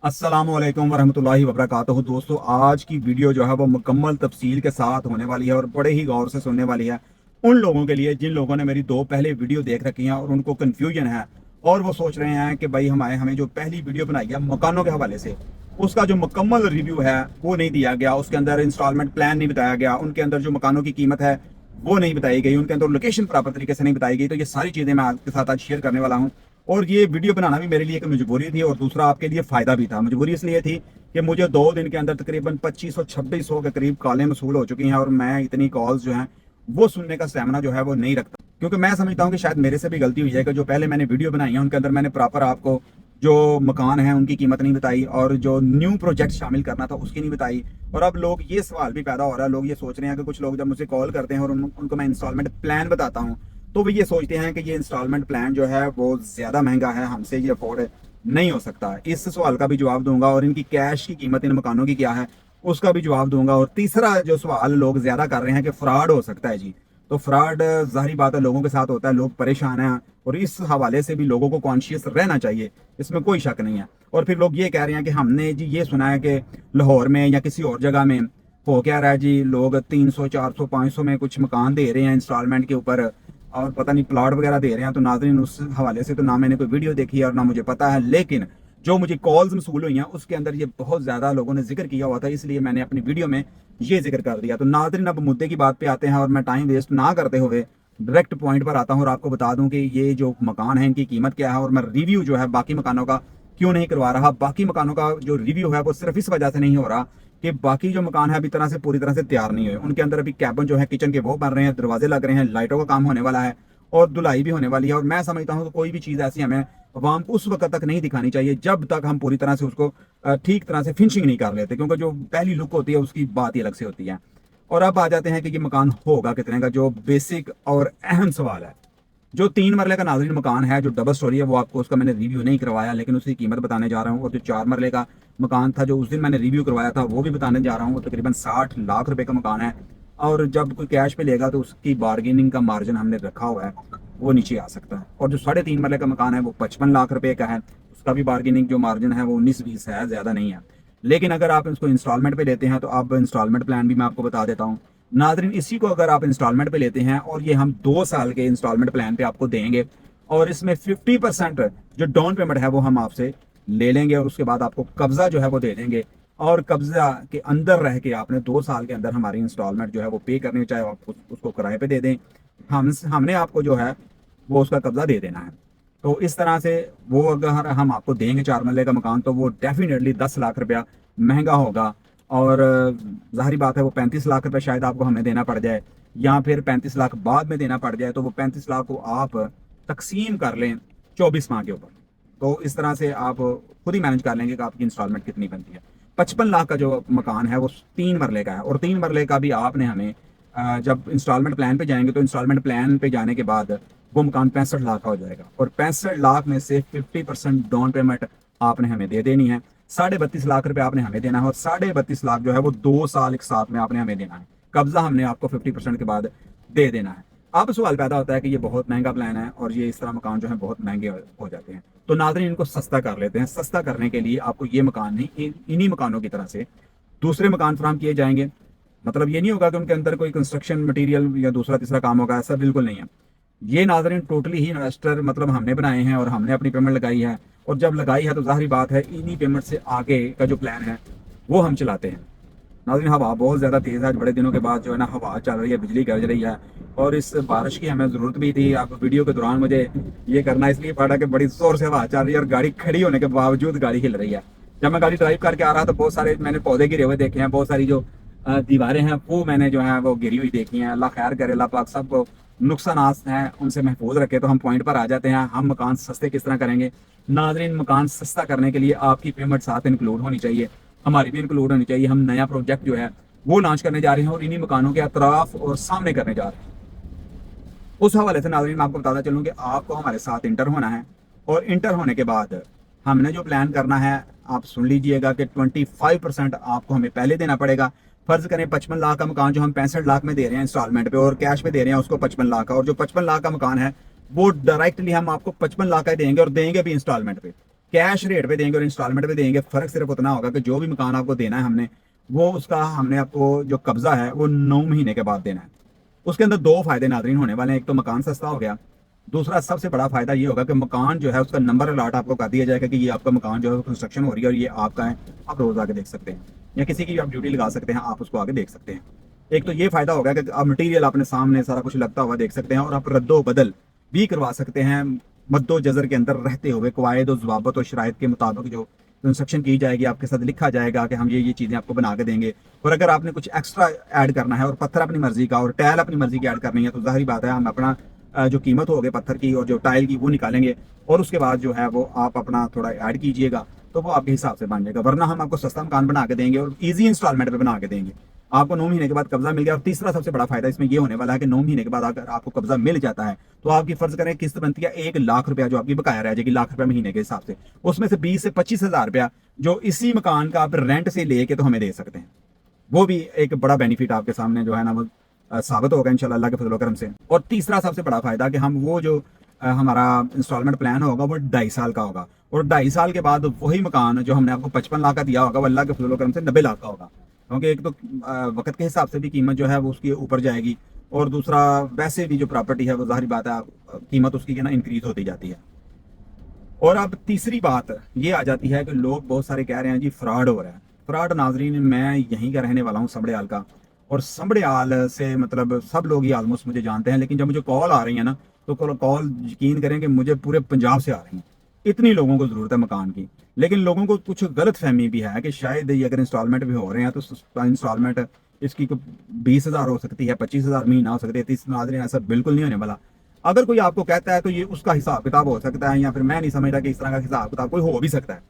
अस्सलामुअलैकुम वरहमतुल्लाहि वबरकातुहू। दोस्तों, आज की वीडियो जो है वो मुकम्मल तफसील के साथ होने वाली है और बड़े ही गौर से सुनने वाली है उन लोगों के लिए जिन लोगों ने मेरी दो पहले वीडियो देख रखी हैं और उनको कन्फ्यूजन है और वो सोच रहे हैं कि भाई हमें हमें जो पहली वीडियो बनाई है मकानों के हवाले से, उसका जो मुकम्मल रिव्यू है वो नहीं दिया गया, उसके अंदर इंस्टॉलमेंट प्लान नहीं बताया गया, उनके अंदर जो मकानों की कीमत है वो नहीं बताई गई, उनके अंदर लोकेशन प्रॉपर तरीके से नहीं बताई गई। तो ये सारी चीज़ें मैं आपके साथ आज शेयर करने वाला हूँ। और ये वीडियो बनाना भी मेरे लिए एक मजबूरी थी और दूसरा आपके लिए फ़ायदा भी था। मजबूरी इसलिए थी कि मुझे 2 दिन के अंदर तकरीबन 2500-2600 के करीब कॉलें वसूल हो चुकी हैं और मैं इतनी कॉल्स जो हैं वो सुनने का स्टेमिना जो है वो नहीं रखता, क्योंकि मैं समझता हूँ कि शायद मेरे से भी गलती हुई है कि जो पहले मैंने वीडियो बनाई है उनके अंदर मैंने प्रॉपर आपको जो मकान है उनकी कीमत नहीं बताई और जो न्यू प्रोजेक्ट शामिल करना था उसकी नहीं बताई। और अब लोग ये सवाल भी पैदा हो रहा है, लोग ये सोच रहे हैं कि कुछ लोग जब मुझे कॉल करते हैं और उनको मैं इंस्टॉलमेंट प्लान बताता हूँ तो वो ये सोचते हैं कि ये इंस्टॉलमेंट प्लान जो है वो ज़्यादा महंगा है, हमसे ये अफोर्ड नहीं हो सकता। इस सवाल का भी जवाब दूंगा और इनकी कैश की कीमत इन मकानों की क्या है उसका भी जवाब दूंगा। और तीसरा जो सवाल लोग ज़्यादा कर रहे हैं कि फ्रॉड हो सकता है जी, तो फ्रॉड ज़ाहिर बात है लोगों के साथ होता है, लोग परेशान हैं और इस हवाले से भी लोगों को कॉन्शियस रहना चाहिए, इसमें कोई शक नहीं है। और फिर लोग ये कह रहे हैं कि हमने जी ये सुना है कि लाहौर में या किसी और जगह में हो क्या रहा है जी, लोग 300 400 500 में कुछ मकान दे रहे हैं इंस्टॉलमेंट के ऊपर और पता नहीं प्लॉट वगैरह दे रहे हैं। तो नाज़रीन, उस हवाले से तो ना मैंने कोई वीडियो देखी है और ना मुझे पता है, लेकिन जो मुझे कॉल्स मसूल हुई हैं उसके अंदर ये बहुत ज़्यादा लोगों ने जिक्र किया हुआ था, इसलिए मैंने अपनी वीडियो में ये जिक्र कर दिया। तो नाज़रीन, अब मुद्दे की बात पे आते हैं और मैं टाइम वेस्ट ना करते हुए डायरेक्ट पॉइंट पर आता हूँ और आपको बता दूं कि ये जो मकान है इनकी कीमत क्या है और मैं रिव्यू जो है बाकी मकानों का क्यों नहीं करवा रहा। बाकी मकानों का जो रिव्यू है वो सिर्फ इस वजह से नहीं हो रहा कि बाकी जो मकान है अभी तरह से पूरी तरह से तैयार नहीं हुए, उनके अंदर अभी कैबिन जो है किचन के वो बन रहे हैं, दरवाजे लग रहे हैं, लाइटों का काम होने वाला है और धुलाई भी होने वाली है। और मैं समझता हूँ कि कोई भी चीज़ ऐसी हमें अवाम को उस वक्त तक नहीं दिखानी चाहिए जब तक हम पूरी तरह से उसको ठीक तरह से फिनिशिंग नहीं कर लेते, क्योंकि जो पहली लुक होती है उसकी बात ही अलग से होती है। और अब आ जाते हैं कि ये मकान होगा कितने का, जो बेसिक और अहम सवाल है। जो 3 मरले का नाज़रीन मकान है जो डबल स्टोरी है वो आपको उसका मैंने रिव्यू नहीं करवाया, लेकिन उसकी कीमत बताने जा रहा हूँ। और जो 4 मरले का मकान था जो उस दिन मैंने रिव्यू करवाया था वो भी बताने जा रहा हूँ, वो तकरीबन 60 लाख रुपए का मकान है। और जब कोई कैश पे लेगा तो उसकी बार्गेनिंग का मार्जिन हमने रखा हुआ है, वो नीचे आ सकता है। और जो 3.5 मरले का मकान है वो 55 लाख रुपए का है, उसका भी बार्गेनिंग जो मार्जिन है वो 19-20 है, ज़्यादा नहीं है। लेकिन अगर आप इसको इंस्टॉलमेंट पे लेते हैं तो अब इंस्टॉलमेंट प्लान भी मैं आपको बता देता हूँ नाजरीन। इसी को अगर आप इंस्टॉलमेंट पे लेते हैं और ये हम 2 साल के इंस्टॉलमेंट प्लान पे आपको देंगे और इसमें 50% जो डाउन पेमेंट है वो हम आपसे ले लेंगे और उसके बाद आपको कब्जा जो है वो दे देंगे। और कब्जा के अंदर रह के आपने 2 साल के अंदर हमारी इंस्टॉलमेंट जो है वो पे करनी, चाहे आप उसको किराए पे दे दें, हमने आपको जो है वो उसका कब्जा दे देना है। तो इस तरह से वो अगर हम आपको देंगे 4 मरले का मकान तो वो डेफिनेटली 10 लाख रुपया महंगा होगा। और जाहिर बात है वो 35 लाख रुपये शायद आपको हमें देना पड़ जाए या फिर 35 लाख बाद में देना पड़ जाए, तो वो 35 लाख को आप तकसीम कर लें 24 माह के ऊपर, तो इस तरह से आप खुद ही मैनेज कर लेंगे कि आपकी इंस्टॉलमेंट कितनी बनती है। 55 लाख का जो मकान है वो 3 मरले का है और 3 मरले का भी आपने हमें जब इंस्टॉलमेंट प्लान पे जाएंगे तो इंस्टॉलमेंट प्लान पे जाने के बाद वो मकान 65 लाख का हो जाएगा और 65 लाख में से 50% डाउन पेमेंट आपने हमें दे देनी है। 32.5 लाख रुपए आपने हमें देना है और 32.5 लाख जो है वो 2 साल एक साथ में आपने हमें देना है। कब्जा हमने आपको 50% के बाद दे देना है। अब सवाल पैदा होता है कि ये बहुत महंगा प्लान है और ये इस तरह मकान जो है बहुत महंगे हो जाते हैं, तो नाज़रीन इनको सस्ता कर लेते हैं। सस्ता करने के लिए आपको ये मकान नहीं, इन्हीं मकानों की तरह से दूसरे मकान फराहम किए जाएंगे। मतलब ये नहीं होगा कि उनके अंदर कोई कंस्ट्रक्शन मटेरियल या दूसरा तीसरा काम होगा, ऐसा बिल्कुल नहीं है। ये नाज़रीन टोटली ही इन्वेस्टर मतलब हमने बनाए हैं और हमने अपनी पेमेंट लगाई है और जब लगाई है तो जाहिर बात है इन्हीं पेमेंट से आगे का जो प्लान है वो हम चलाते हैं। नाज़रीन, हवा बहुत ज़्यादा तेज़ है, बड़े दिनों के बाद जो है ना हवा चल रही है, बिजली गरज रही है और इस बारिश की हमें ज़रूरत भी थी। आप वीडियो के दौरान मुझे ये करना इसलिए पड़ा कि बड़ी ज़ोर से हवा चल रही है और गाड़ी खड़ी होने के बावजूद गाड़ी हिल रही है। जब मैं गाड़ी ड्राइव करके आ रहा था बहुत सारे मैंने पौधे गिरे हुए देखे हैं, बहुत सारी जो दीवारें हैं वो मैंने जो है वो गिरी हुई देखी हैं। अल्लाह खैर करे, अल्लाह पाक सब नुकसान हैं उनसे महफूज रखे। तो हम पॉइंट पर आ जाते हैं, हम मकान सस्ते किस तरह करेंगे। नाज़रीन, मकान सस्ता करने के लिए आपकी पेमेंट साथ इंक्लूड होनी चाहिए, हमारी भी इंक्लूड होनी चाहिए। हम नया प्रोजेक्ट जो है वो लॉन्च करने जा रहे हैं और इन्हीं मकानों के अतराफ और सामने करने जा रहे हैं। उस हवाले से नाज़रीन मैं आपको बताता चलूँ कि आपको हमारे साथ इंटर होना है और इंटर होने के बाद हमने जो प्लान करना है आप सुन लीजिएगा कि 25% आपको हमें पहले देना पड़ेगा। फर्ज करें 55 लाख का मकान जो हम 65 लाख में दे रहे हैं इंस्टॉलमेंट पे और कैश पे दे रहे हैं उसको 55 लाख का, और जो 55 लाख का मकान है वो डायरेक्टली हम आपको 55 लाख का ही देंगे और देंगे भी इंस्टॉलमेंट पे। कैश रेट पे देंगे और इंस्टॉलमेंट पे देंगे, फ़र्क सिर्फ उतना होगा कि जो भी मकान आपको देना है हमने, वो उसका हमने आपको जो कब्ज़ा है वो 9 महीने के बाद देना है। उसके अंदर 2 फ़ायदे नाज़रीन होने वाले हैं। एक तो मकान सस्ता हो गया, दूसरा सबसे बड़ा फ़ायदा ये होगा कि मकान जो है उसका नंबर अलॉट आपको कर दिया जाएगा कि ये आपका मकान जो है कंस्ट्रक्शन हो रही है और ये आपका है, आप रोज़ आके देख सकते हैं, या किसी की भी आप ड्यूटी लगा सकते हैं, आप उसको आके देख सकते हैं। एक तो ये फ़ायदा होगा कि आप मटीरियल अपने सामने सारा कुछ लगता हुआ देख सकते हैं और आप रद्दो-बदल भी करवा सकते हैं मद्दो-जज़र के अंदर रहते हुए, कवायद और ज़वाबित और शराइत के मुताबिक जो कंस्ट्रक्शन की जाएगी, आपके साथ लिखा जाएगा कि हम ये चीज़ें आपको बना के देंगे। और अगर आपने कुछ एक्स्ट्रा ऐड करना है और पत्थर अपनी मर्ज़ी का और टाइल अपनी मर्ज़ी की ऐड करनी है, तो ज़ाहिर बात है हम अपना जो कीमत होगी पत्थर की और जो टाइल की वो निकालेंगे और उसके बाद जो है वो आप अपना थोड़ा ऐड कीजिएगा, तो वो आपके हिसाब से बन जाएगा। वरना हम आपको सस्ता मकान बना के देंगे और ईज़ी इंस्टॉलमेंट पे बना के देंगे। आपको 9 महीने के बाद कब्ज़ा मिल गया। और तीसरा सबसे बड़ा फ़ायदा इसमें ये होने वाला है कि 9 महीने के बाद अगर आपको कब्ज़ा मिल जाता है, तो आपकी फ़र्ज़ करें किस्त बनती है 1 लाख रुपया जो आपकी बकाया रह जाएगी, लाख रुपया महीने के हिसाब से। उसमें से 20 से 25 हज़ार रुपया जो इसी मकान का आप रेंट से लेके तो हमें दे सकते हैं। वो भी एक बड़ा बेनिफिट आपके सामने जो है ना वो साबित होगा इंशाल्लाह अल्लाह के फजल व करम से। और तीसरा सबसे बड़ा फ़ायदा कि हम वो जो हमारा इंस्टॉलमेंट प्लान होगा वो 2.5 साल का होगा और 2.5 साल के बाद वही मकान जो हमने आपको 55 लाख का दिया होगा वो अल्लाह के फजल व करम से 90 लाख का होगा। क्योंकि एक तो वक्त के हिसाब से भी कीमत जो है वो उसकी ऊपर जाएगी और दूसरा वैसे भी जो प्रॉपर्टी है वो ज़ाहिर बात है कीमत उसकी ना इंक्रीज होती जाती है। और अब तीसरी बात ये आ जाती है कि लोग बहुत सारे कह रहे हैं जी फ्रॉड हो रहा है। फ्रॉड नाजरीन, मैं यहीं का रहने वाला हूँ, समड़ियाल का। और समड़ियाल से मतलब सब लोग ही ऑलमोस्ट मुझे जानते हैं, लेकिन जब मुझे कॉल आ रही है ना, तो कॉल यकीन करें कि मुझे पूरे पंजाब से आ रही हैं। इतनी लोगों को ज़रूरत है मकान की। लेकिन लोगों को कुछ गलत फहमी भी है कि शायद ये अगर इंस्टॉलमेंट भी हो रहे हैं तो इंस्टॉलमेंट इसकी 20,000 हो सकती है, 25,000 महीना हो सकती है, 30। नाजरीन, ऐसा बिल्कुल नहीं होने वाला। अगर कोई आपको कहता है तो ये उसका हिसाब किताब हो सकता है, या फिर मैं नहीं समझता कि इस तरह का हिसाब किताब कोई हो भी सकता है।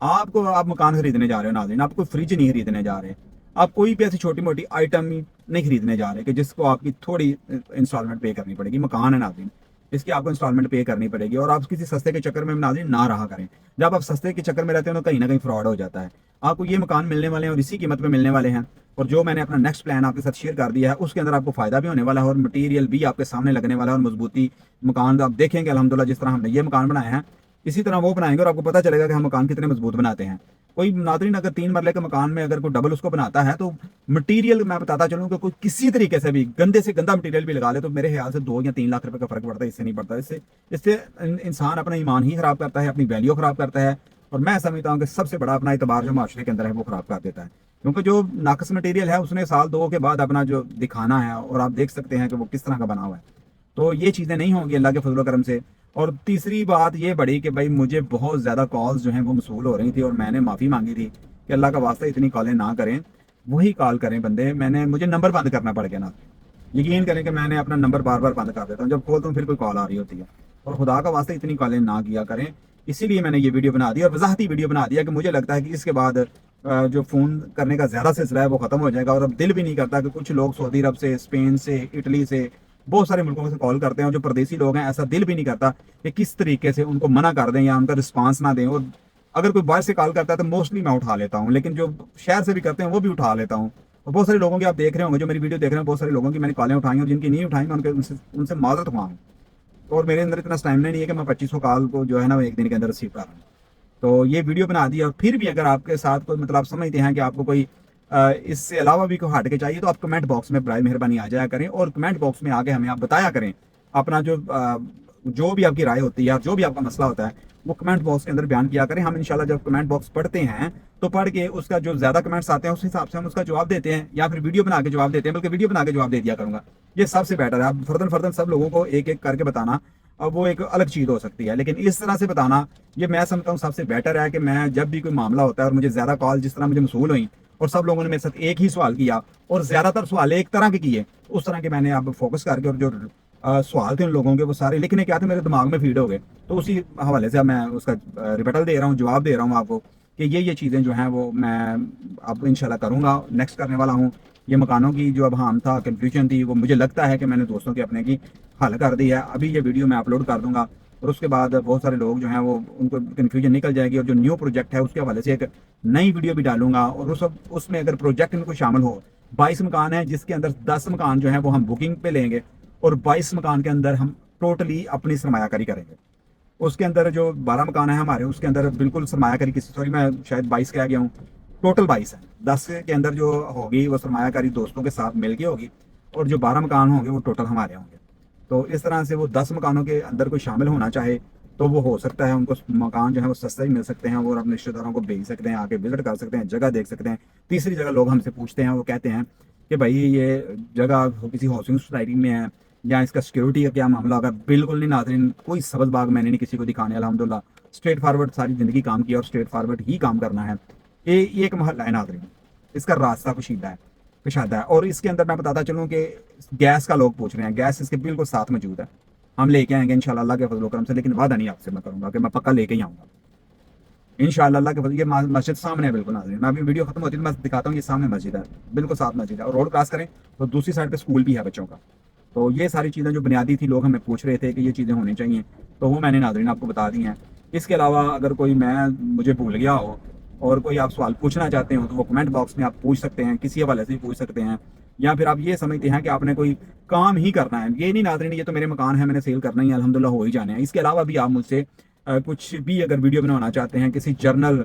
आप मकान खरीदने जा रहे हो नाज़रीन, आप कोई फ्रिज नहीं खरीदने जा रहे, आप कोई भी ऐसी छोटी मोटी आइटम नहीं खरीदने जा रहे कि जिसको आपकी थोड़ी इंस्टॉलमेंट पे करनी पड़ेगी। मकान है नाज़रीन, इसकी आपको इंस्टॉलमेंट पे करनी पड़ेगी और आप किसी सस्ते के चक्कर में नाज़रीन ना रहा करें। जब आप सस्ते के चक्कर में रहते हो तो कहीं ना कहीं फ्रॉड हो जाता है। आपको ये मकान मिलने वाले हैं और इसी कीमत पे मिलने वाले हैं। और जो मैंने अपना नेक्स्ट प्लान आपके साथ शेयर कर दिया है उसके अंदर आपको फ़ायदा भी होने वाला है और मटीरियल भी आपके सामने लगने वाला है और मजबूती मकान आप देखेंगे अल्हम्दुलिल्लाह जिस तरह हमने ये मकान बनाया है इसी तरह वो बनाएंगे और आपको पता चलेगा कि हम मकान कितने मजबूत बनाते हैं। कोई नाज़रीन अगर 3 मरले के मकान में अगर कोई डबल उसको बनाता है तो मटीरियल मैं बताता चलूँ कि कोई किसी तरीके से भी गंदे से गंदा मटीरियल भी लगा ले तो मेरे ख्याल से 2 या 3 लाख रुपए का फर्क पड़ता है, इससे नहीं पड़ता। इससे इससे इंसान अपना ईमान ही खराब करता है, अपनी वैल्यू खराब करता है और मैं समझता हूँ कि सबसे बड़ा अपना एतबार जो माशरे के अंदर है वो खराब कर देता है। क्योंकि जो नाकस मटीरियल है उसने साल 2 के बाद अपना जो दिखाना है और आप देख सकते हैं कि वो किस तरह का बना हुआ है। तो ये चीज़ें नहीं होंगी अल्लाह के फजल करम से। और तीसरी बात ये बढ़ी कि भाई मुझे बहुत ज़्यादा कॉल्स जो हैं वो मसूल हो रही थी और मैंने माफ़ी मांगी थी कि अल्लाह का वास्ता इतनी कॉलें ना करें, वही कॉल करें बंदे। मुझे नंबर बंद करना पड़ गया ना, यकीन करें कि मैंने अपना नंबर बार बार बंद कर देता हूँ, जब खोलता हूँ फिर कोई कॉल आ रही होती है। और खुदा का वास्ता इतनी कॉलें ना किया करें, इसीलिए मैंने ये वीडियो बना दी और वजाहती वीडियो बना दिया कि मुझे लगता है कि इसके बाद जो फ़ोन करने का ज़्यादा सिलसिला है वो ख़त्म हो जाएगा। और अब दिल भी नहीं करता कि कुछ लोग सऊदी अरब से, स्पेन से, इटली से, बहुत सारे मुल्कों से कॉल करते हैं और जो परदेसी लोग हैं ऐसा दिल भी नहीं करता कि किस तरीके से उनको मना कर दें या उनका रिस्पांस ना दें। और अगर कोई बाहर से कॉल करता है तो मोस्टली मैं उठा लेता हूँ, लेकिन जो शहर से भी करते हैं वो भी उठा लेता हूँ। और बहुत सारे लोगों की आप देख रहे होंगे जो मेरी वीडियो देख रहे हैं, बहुत सारे लोगों की मैंने कॉलें उठाई और जिनकी नहीं उठाई मैं उनसे उनसे माजरत मांगूँ। और मेरे अंदर इतना स्टैमिना नहीं है कि मैं 2500 कॉल को जो है ना वो एक दिन के अंदर रिसीव कर रहा हूँ। तो ये वीडियो बना दी। और फिर भी अगर आपके साथ कोई मतलब आप समझते हैं कि आपको कोई इससे अलावा भी कोई हट के चाहिए तो आप कमेंट बॉक्स में बराए मेहरबानी आ जाया करें और कमेंट बॉक्स में आके हमें आप बताया करें अपना जो भी आपकी राय होती है या जो भी आपका मसला होता है वो कमेंट बॉक्स के अंदर बयान किया करें। हम इंशाल्लाह जब कमेंट बॉक्स पढ़ते हैं तो पढ़ के उसका जो ज़्यादा कमेंट्स आते हैं उस हिसाब से हम उसका जवाब देते हैं या फिर वीडियो बना के जवाब देते हैं, बल्कि वीडियो बना के जवाब दे दिया करूँगा। ये सबसे बेटर है। आप फर्दन फर्दन सब लोगों को एक एक करके बताना अब वो एक अलग चीज़ हो सकती है, लेकिन इस तरह से बताना ये मैं समझता हूँ सबसे बेटर है कि मैं जब भी कोई मामला होता है और मुझे ज़्यादा कॉल जिस तरह मुझे मसूल हुई और सब लोगों ने मेरे साथ एक ही सवाल किया और ज़्यादातर सवाल एक तरह के किए, उस तरह के मैंने अब फोकस करके और जो सवाल थे उन लोगों के वो सारे लिखने के आते मेरे दिमाग में फीड हो गए। तो उसी हवाले से मैं उसका रिबटल दे रहा हूँ, जवाब दे रहा हूँ आपको कि ये चीज़ें जो हैं वो मैं अब इंशाल्लाह करूँगा, नेक्स्ट करने वाला हूँ। ये मकानों की जो अब हम था कन्फ्यूजन थी वो मुझे लगता है कि मैंने दोस्तों के अपने की हल कर दी है। अभी ये वीडियो मैं अपलोड कर दूंगा और उसके बाद बहुत सारे लोग जो हैं वो उनको कन्फ्यूजन निकल जाएगी और जो न्यू प्रोजेक्ट है उसके हवाले से एक नई वीडियो भी डालूंगा। और उसमें अगर प्रोजेक्ट में कोई शामिल हो, 22 मकान है जिसके अंदर 10 मकान जो है वो हम बुकिंग पे लेंगे और 22 मकान के अंदर हम टोटली अपनी सरमायाकारी करेंगे। उसके अंदर जो 12 मकान है हमारे, उसके अंदर बिल्कुल सरमायाकारी किसी, सॉरी मैं शायद 22 कह गया हूँ, टोटल 22 है। 10 के अंदर जो होगी वो सरमायाकारी दोस्तों के साथ मिल के होगी, और जो 12 मकान होंगे वो टोटल हमारे होंगे। तो इस तरह से वो 10 मकानों के अंदर कोई शामिल होना चाहे तो वो हो सकता है, उनको मकान जो है वो सस्ते ही मिल सकते हैं, वो अपने रिश्तेदारों को भेज सकते हैं, आके विजिट कर सकते हैं, जगह देख सकते हैं। तीसरी जगह लोग हमसे पूछते हैं, वो कहते हैं कि भाई ये जगह किसी हाउसिंग सोसाइटी में है या इसका सिक्योरिटी का क्या मामला होगा। बिल्कुल नहीं नाज़रीन, कोई सब्ज़बाग मैंने नहीं किसी को दिखाने, अल्हम्दुलिल्लाह स्ट्रेट फॉरवर्ड सारी ज़िंदगी काम किया और स्ट्रेट फॉरवर्ड ही काम करना है। ये एक मोहल्ला है नाज़रीन, इसका रास्ता कुशीदा है, कुशादा है। और इसके अंदर मैं बताता चलूँ कि गैस का लोग पूछ रहे हैं, गैस इसके बिल्कुल साथ मौजूद है, हम लेके आएंगे इंशाल्लाह अल्लाह के फजल करम से, लेकिन वादा नहीं आपसे मैं करूँगा कि मैं पक्का लेके ही आऊँगा इंशाल्लाह अल्लाह के फजल। ये मस्जिद सामने है बिल्कुल नाज़रीन, मैं अभी वीडियो खत्म होती है तो मैं दिखाता हूँ, ये सामने मस्जिद है, बिल्कुल साथ मस्जिद है, और रोड क्रॉस करें तो दूसरी साइड पे स्कूल भी है बच्चों का। तो ये सारी चीज़ें जो बुनियादी थी, लोग हमें पूछ रहे थे कि ये चीज़ें होनी चाहिए, तो वो मैंने नाज़रीन आपको बता दी हैं। इसके अलावा अगर कोई मैं मुझे भूल गया हो और कोई आप सवाल पूछना चाहते हो तो वो कमेंट बॉक्स में आप पूछ सकते हैं, किसी हवाले से भी पूछ सकते हैं, या फिर आप ये समझते हैं कि आपने कोई काम ही करना है, ये नहीं नाज़रीन ये तो मेरे मकान है मैंने सेल करना ही है, अल्हम्दुलिल्लाह हो ही जाने हैं। इसके अलावा भी आप मुझसे कुछ भी अगर वीडियो बनवाना चाहते हैं किसी जर्नल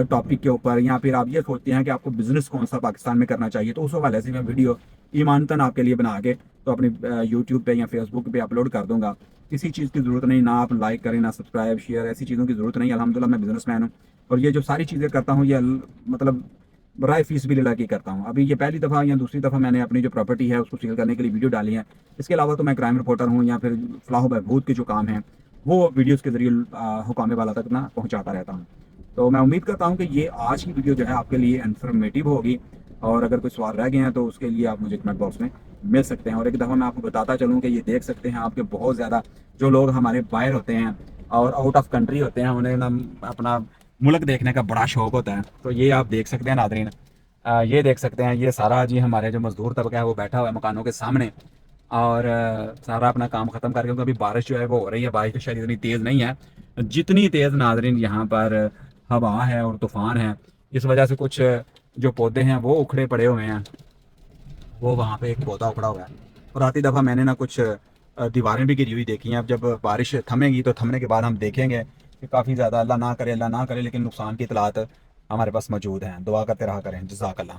टॉपिक के ऊपर, या फिर आप ये सोचते हैं कि आपको बिजनेस कौन सा पाकिस्तान में करना चाहिए, तो उस हवाले से मैं वीडियो ईमानतन आपके लिए बना के तो अपनी यूट्यूब पे या फेसबुक पे अपलोड कर दूंगा। किसी चीज़ की ज़रूरत नहीं, ना आप लाइक करें ना सब्सक्राइब शेयर, ऐसी चीज़ों की ज़रूरत नहीं। अल्हम्दुलिल्लाह मैं बिजनेसमैन हूँ, और ये जो सारी चीज़ें करता हूँ ये मतलब बराए फीस भी लगा के करता हूँ। अभी ये पहली दफ़ा या दूसरी दफ़ा मैंने अपनी जो प्रॉपर्टी है उसको सेल करने के लिए वीडियो डाली है। इसके अलावा तो मैं क्राइम रिपोर्टर हूँ, या फिर फलाह बहबूद के जो काम हैं वो वीडियोस के ज़रिए हुकाम वाला तक ना पहुँचाता रहता हूँ। तो मैं उम्मीद करता हूँ कि ये आज की वीडियो जो है आपके लिए इन्फॉर्मेटिव होगी, और अगर कोई सवाल रह गए हैं तो उसके लिए आप मुझे कमेंट बॉक्स में मिल सकते हैं। और एक दफ़ा मैं आपको बताता चलूँ कि ये देख सकते हैं आपके बहुत ज़्यादा जो लोग हमारे बाहर होते हैं और आउट ऑफ कंट्री होते हैं, उन्हें ना अपना मुल्क देखने का बड़ा शौक होता है। तो ये आप देख सकते हैं नादरीन, ये देख सकते हैं, ये सारा जी हमारे जो मजदूर तबका है वो बैठा हुआ है मकानों के सामने, और सारा अपना काम ख़त्म करके, क्योंकि अभी बारिश जो है वो हो रही है। बारिश तो शायद इतनी तेज़ नहीं है जितनी तेज़ नादरीन यहाँ पर हवा है और तूफ़ान है, इस वजह से कुछ जो पौधे हैं वो उखड़े पड़े हुए हैं। वो वहाँ पे एक पौधा उखड़ा हुआ है, और आती दफ़ा मैंने ना कुछ दीवारें भी गिरी हुई देखी हैं। अब जब बारिश थमेगी तो थमने के बाद हम देखेंगे कि काफ़ी ज़्यादा, अल्लाह ना करे लेकिन नुकसान की इतलात हमारे पास मौजूद हैं। दुआ करते रहा करें। जज़ाकल्लाह।